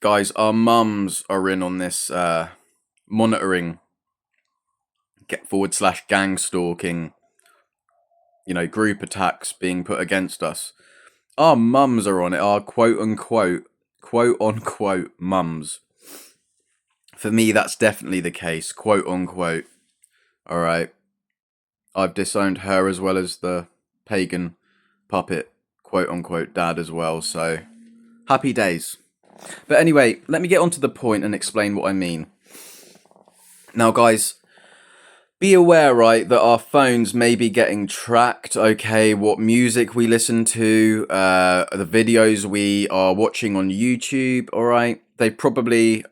Guys, our mums are in on this monitoring / gang stalking, group attacks being put against us. Our mums are on it, our quote unquote mums. For me, that's definitely the case, quote unquote. Alright. I've disowned her as well as the pagan puppet, quote unquote, dad as well, so happy days. But anyway, let me get on to the point and explain what I mean. Now, guys, be aware, right, that our phones may be getting tracked, okay, what music we listen to, the videos we are watching on YouTube, alright? They probably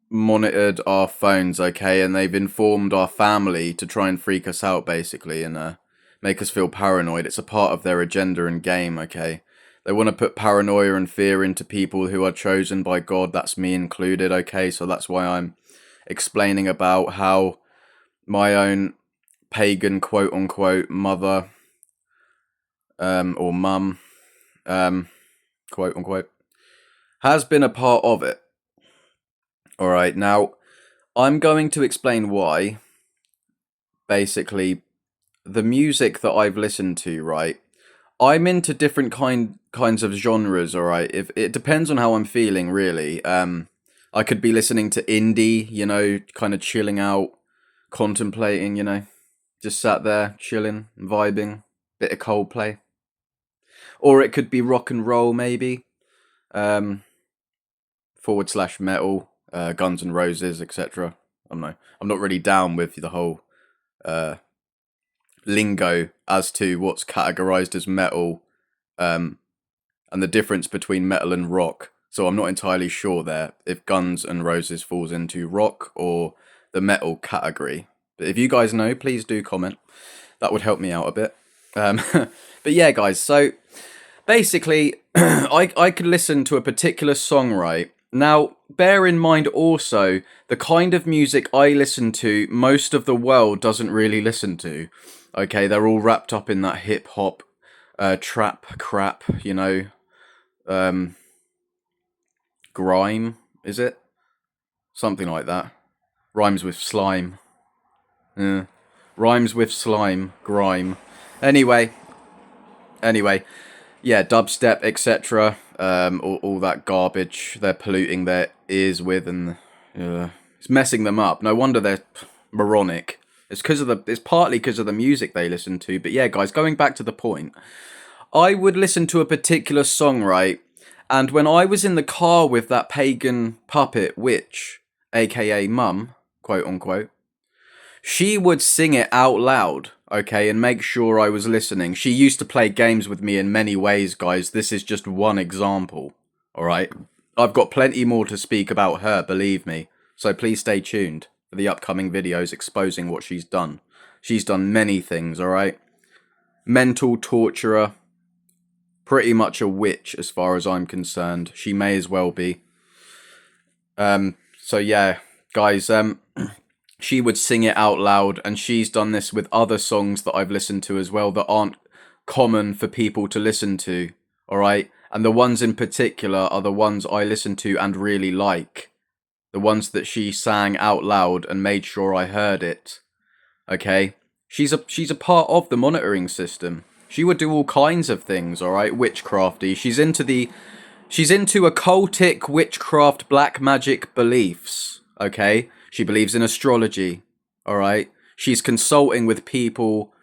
monitored our phones, okay, and they've informed our family to try and freak us out, basically, and make us feel paranoid. It's a part of their agenda and game, okay? They want to put paranoia and fear into people who are chosen by God, that's me included, okay? So that's why I'm explaining about how my own pagan quote-unquote mother, or mum, quote-unquote, has been a part of it. Alright, now, I'm going to explain why, basically, the music that I've listened to, right, I'm into different kinds of genres, alright? If it depends on how I'm feeling, really. I could be listening to indie, kind of chilling out, contemplating, just sat there, chilling, vibing, bit of Coldplay. Or it could be rock and roll, maybe. / metal, Guns N' Roses, etc. I don't know. I'm not really down with the whole lingo as to what's categorized as metal, and the difference between metal and rock. So I'm not entirely sure there if Guns N' Roses falls into rock or the metal category. But if you guys know, please do comment. That would help me out a bit. But yeah, guys, so basically, I could listen to a particular song, right? Now, bear in mind also, the kind of music I listen to, most of the world doesn't really listen to. Okay, they're all wrapped up in that hip-hop, trap crap, grime, is it? Something like that. Rhymes with slime. Rhymes with slime, grime. Anyway, yeah, dubstep, etc. All that garbage they're polluting their ears with, and it's messing them up. No wonder they're moronic. It's partly because of the music they listen to. But yeah, guys, going back to the point, I would listen to a particular song, right? And when I was in the car with that pagan puppet witch, aka mum, quote unquote, she would sing it out loud, okay, and make sure I was listening. She used to play games with me in many ways, guys. This is just one example, alright? I've got plenty more to speak about her, believe me. So please stay tuned for the upcoming videos exposing what she's done. She's done many things, alright? Mental torturer. Pretty much a witch as far as I'm concerned. She may as well be. So yeah, guys, she would sing it out loud, and she's done this with other songs that I've listened to as well that aren't common for people to listen to, alright? And the ones in particular are the ones I listen to and really like. The ones that she sang out loud and made sure I heard it. Okay? She's a part of the monitoring system. She would do all kinds of things, alright? Witchcrafty. She's into occultic witchcraft black magic beliefs, okay? She believes in astrology, alright? She's consulting with people.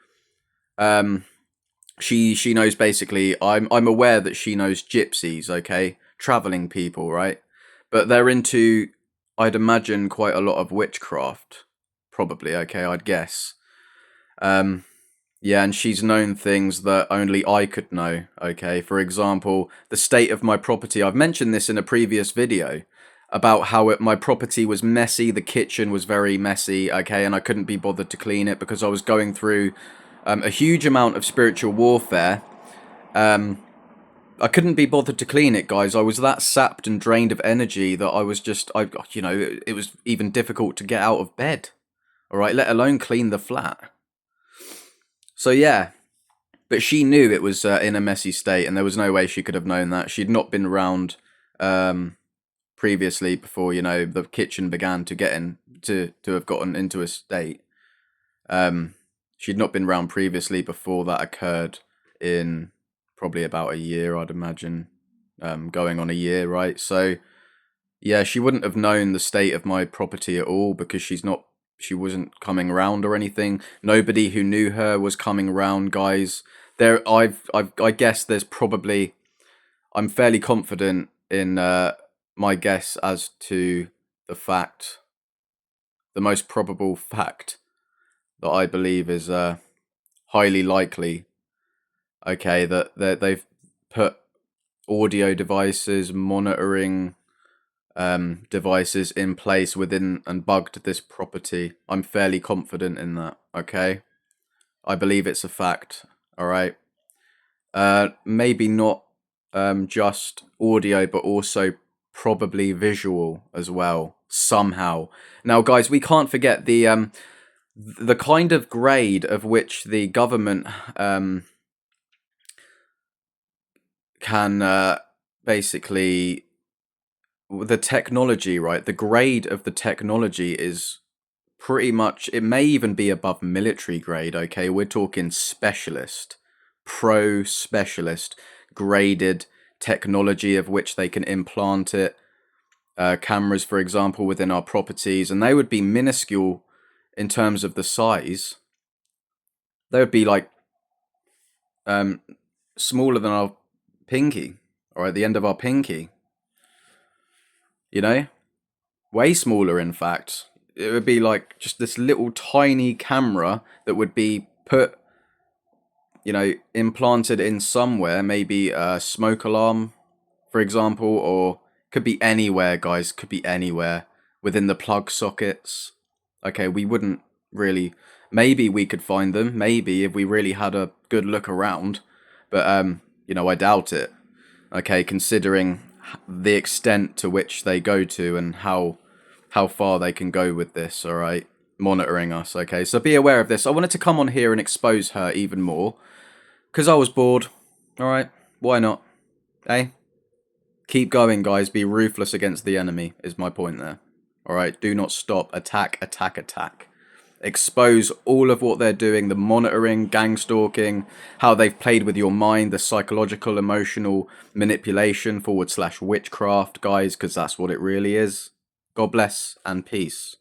She knows basically, I'm aware that she knows gypsies, okay? Traveling people, right? But they're into, I'd imagine, quite a lot of witchcraft. Probably, okay, I'd guess. Yeah, and she's known things that only I could know, okay? For example, the state of my property. I've mentioned this in a previous video about how my property was messy, the kitchen was very messy, okay? And I couldn't be bothered to clean it because I was going through a huge amount of spiritual warfare. I couldn't be bothered to clean it, guys. I was that sapped and drained of energy that I was just, it was even difficult to get out of bed, alright? Let alone clean the flat. So yeah, but she knew it was in a messy state, and there was no way she could have known that. She'd not been around previously before, you know, the kitchen began to get in to have gotten into a state. She'd not been round previously before that occurred in probably about a year, I'd imagine. Going on a year, right? So yeah, she wouldn't have known the state of my property at all because she wasn't coming round or anything. Nobody who knew her was coming round, guys. I guess there's probably, I'm fairly confident in my guess as to the fact, the most probable fact that I believe is highly likely. Okay, that they've put audio devices, monitoring devices in place within and bugged this property. I'm fairly confident in that. Okay, I believe it's a fact. All right. Maybe not just audio, but also probably visual as well somehow. Now, guys, we can't forget the kind of grade of which the government can basically, the technology, right? The grade of the technology is pretty much, it may even be above military grade. Okay, we're talking specialist, pro specialist graded technology of which they can implant it. Cameras, for example, within our properties, and they would be minuscule in terms of the size. They would be like smaller than our pinky, or at the end of our pinky. You know, way smaller. In fact, it would be like just this little tiny camera that would be put, you know, implanted in somewhere, maybe a smoke alarm, for example, or could be anywhere, guys, could be anywhere within the plug sockets. Okay, we wouldn't really, maybe we could find them, maybe if we really had a good look around, but you know, I doubt it. Okay, considering the extent to which they go to and how far they can go with this, all right, monitoring us. Okay, so be aware of this. I wanted to come on here and expose her even more because I was bored. All right, why not? Eh? Keep going, guys. Be ruthless against the enemy is my point there. All right, do not stop. Attack, attack, attack. Expose all of what they're doing, the monitoring, gang stalking, how they've played with your mind, the psychological, emotional manipulation / witchcraft, guys, because that's what it really is. God bless and peace.